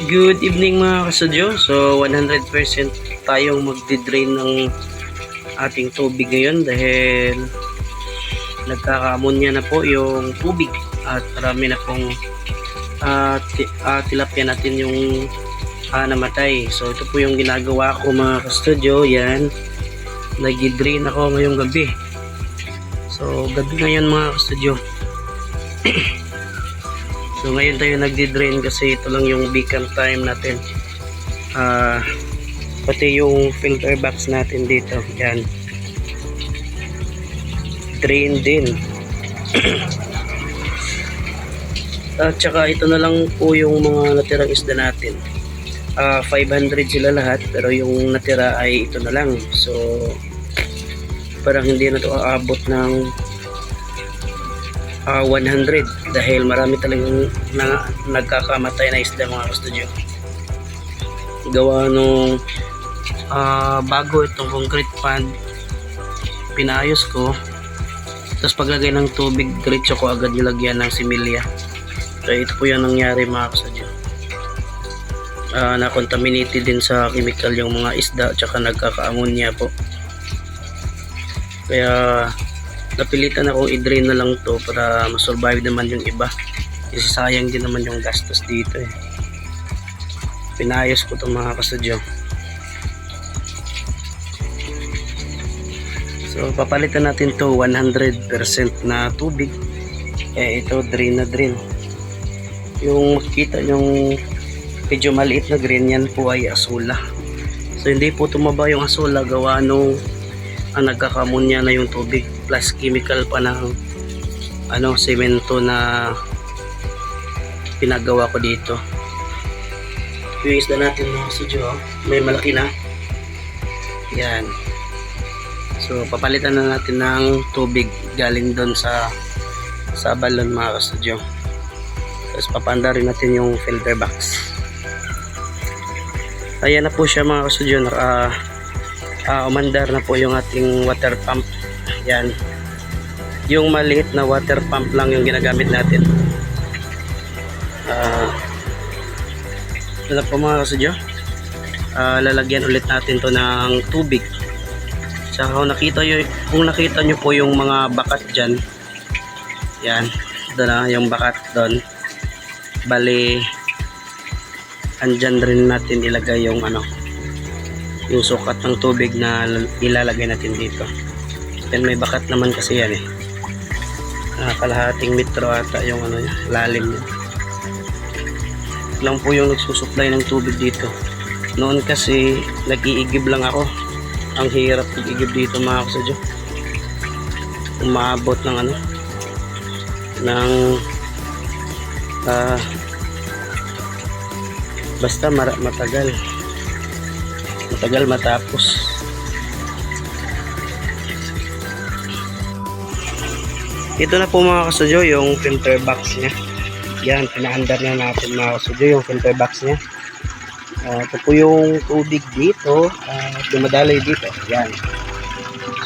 Good evening mga kasadyo. So 100% tayong magdi-drain ng ating tubig ngayon dahil nagkaka-ammonia na po yung tubig at marami na pong tilapia natin yung namatay. So ito po yung ginagawa ko mga kasadyo. Yan, nag-drain ako ngayong gabi. So gabi ngayon mga kasadyo. So ngayon tayo nagdi-drain kasi ito lang yung beacon time natin. Pati yung filter box natin dito. Yan. Drain din. At saka ito na lang po yung mga natirang isda natin. 500 sila lahat pero yung natira ay ito na lang. So parang hindi na ito aabot ng 100 dahil marami talagang nagkakamatay na isda mga kastudyo. Gawa nung bago itong concrete pond pinayos ko, tapos paglagay ng tubig diretso ko agad nilagyan ng similya. So ito po yung nangyari mga kastudyo. Na-contaminated din sa chemical yung mga isda at saka nagkaka-ammonia po. Kaya napilitan akong i-drain na lang to para masurvive naman yung iba kasi sayang din naman yung gastos dito eh. Pinayos ko itong mga kasadyo. So papalitan natin to 100% na tubig. Ito drain na drain. Yung makikita yung medyo maliit na green, yan po ay asula. So hindi po tumaba yung asula gawa nung nagkaka-ammonia na yung tubig plus chemical pa ng semento na pinagawa ko dito. Yung isda natin mga kasadyo, may malaki na yan. So papalitan na natin ng tubig galing doon sa balon mga kasadyo. Tapos papanda rin natin yung filter box. Ayan na po siya mga kasadyo. Umandar na po yung ating water pump. Yan, yung maliit na water pump lang yung ginagamit natin. Ito na po mga kasadyo. Lalagyan ulit natin to ng tubig. Saka kung nakita nyo po yung mga bakat dyan, yan, doon na yung bakat doon. Bali andyan rin natin ilagay yung yung sukat ng tubig na ilalagay natin dito. Then may bakat naman kasi yan eh. Kalahating metro ata yung lalim niya. Lang po yung nagsusupply ng tubig dito. Noon kasi nag-iigib lang ako. Ang hirap nag-iigib dito mga kasadyo. Umabot ng basta matagal matapos. Ito na po mga kasadyo yung filter box nya. Yan, pinaandar na natin mga kasadyo yung filter box nya. Ito po yung tubig dito, dumadaloy dito. Yan.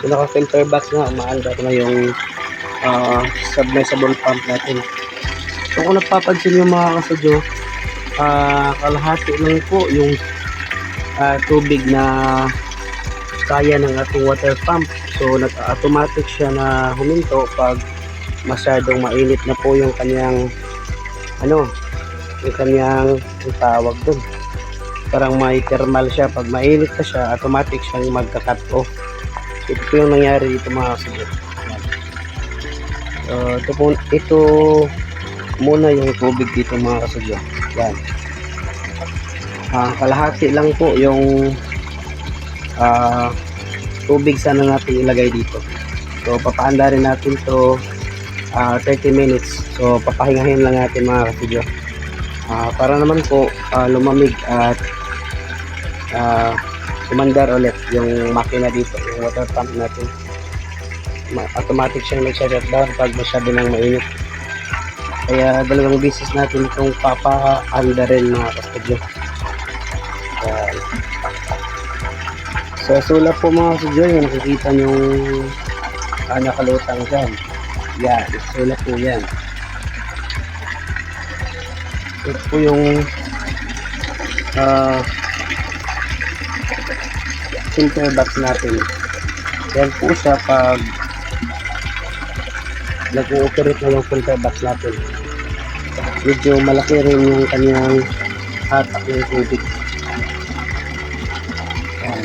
So naka filter box na, umaandar na yung submersible pump natin. So kung napapansin yung mga kasadyo, kalahati lang po yung tubig na kaya ng ating water pump. So nag-automatic siya na huminto pag masyadong mainit na po yung kanyang yung tawag dun. Parang may thermal siya. Pag mainit na siya, automatic siyang magka-cut off. Ito po yung nangyari dito mga kasadyo. Ito muna yung tubig dito mga kasadyo. Yan. Kalahati lang po yung tubig sana natin ilagay dito. So papaanda rin natin to 30 minutes. So papahingahin lang natin mga kasadyo para naman po lumamig at umandar ulit yung makina dito, yung water pump natin. Automatic siyang nag-shutdown pag masyado nang mainit. Kaya dalawang beses natin itong papaanda rin mga kasadyo. So sula po mga kasadyo, yung nakikita nyong nakalutang dyan. Yan, sula po yan. Ito po yung ah, filter box natin. Yan po siya pag nag-ooperate na yung filter box natin. Medyo malaki rin yung kanyang hatak ng tubig. Yan.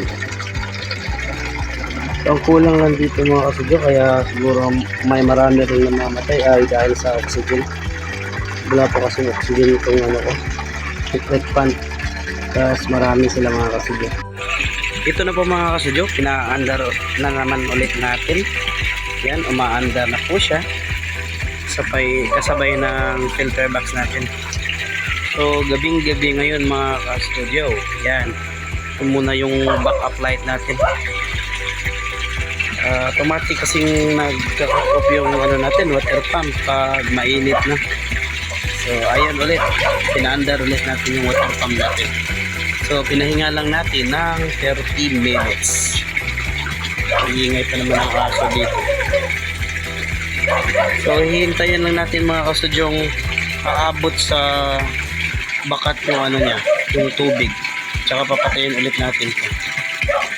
So, ang kulang lang dito mga kasadyo, kaya siguro may marami rin namamatay ay dahil sa oxygen. Wala po kasi oxygen itong ano ko, secret pan. Tapos marami sila mga kasadyo. Ito na po mga kasadyo, pina-under na naman ulit natin. Yan, uma-under na po siya. Kasabay ng filter box natin. So, gabing-gabi ngayon mga ka-studio. Yan. Ito muna yung backup light natin. Automatic kasing nagka-cut off yung ano natin, water pump pag mainit na. So, ayan ulit. Pina-under ulit natin yung water pump natin. So, pinahinga lang natin ng 30 minutes. Iingay pa naman ang aso dito. So, hihintayin lang natin mga kasudyong aabot sa bakat yung ano niya, yung tubig. Tsaka papatayin ulit natin ito.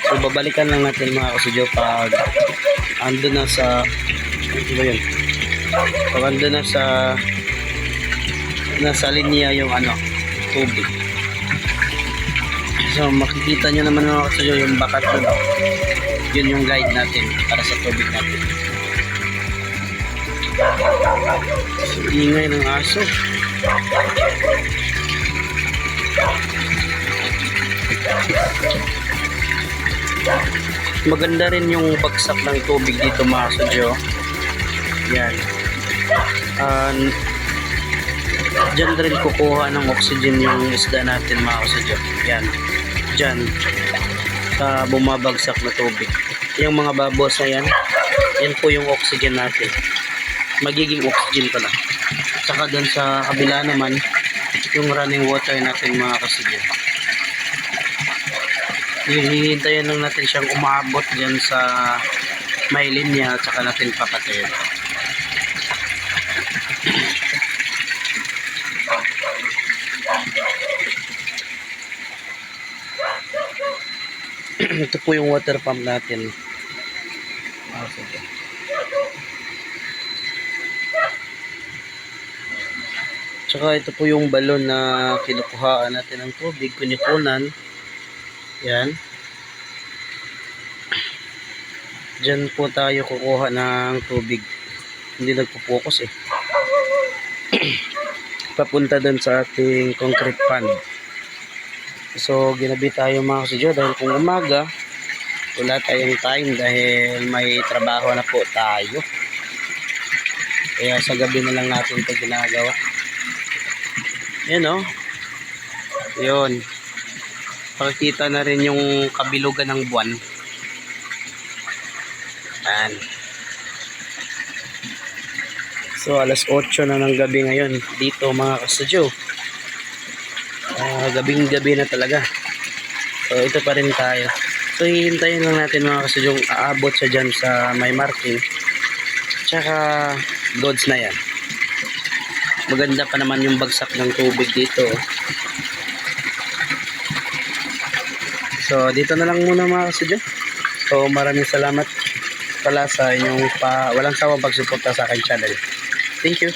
So, babalikan lang natin mga kasudyo pag ando na sa ano ba yun? Pag ando na sa nasa linya yung ano, tubig. So, makikita nyo naman mga kasudyo yung bakat doon. Yun yung guide natin para sa tubig natin. So, ingay ng aso. Maganda rin yung bagsak ng tubig dito mga kasudyo. Yan. Diyan rin kukuha ng oxygen yung isda natin mga kasudyo. Yan. Diyan. Sa bumabagsak na tubig. Yung mga babos na yan, yan po yung oxygen natin. Magiging oxygen pala. Saka doon sa kabila naman, yung running water natin mga kasudyo. Hihintayin lang natin siyang umabot dyan sa may linya at saka natin papatayin. Ito po yung water pump natin. Tsaka ito po yung balon na kinukuhaan natin ng tubig, kunikunan. Yan. Diyan po tayo kukuha ng tubig. Hindi nagpo-focus eh. Papunta dun sa ating concrete pond. So, ginabi tayo mga kasidyo dahil kung umaga, wala tayong time dahil may trabaho na po tayo. Kaya sa gabi na lang natin ito ginagawa. Yan o. Yun. Pakikita na rin yung kabilugan ng buwan. Yan. So, alas 8 na ng gabi ngayon dito mga kasadyo. Gabing-gabi na talaga. So, ito pa rin tayo. So, hihintayin lang natin mga kasadyong aabot siya dyan sa may marking. Tsaka, goods na yan. Maganda pa naman yung bagsak ng tubig dito. So, dito na lang muna mga kasadyo. So, maraming salamat pala sa inyong walang sawang pagsuporta sa aking channel. Thank you.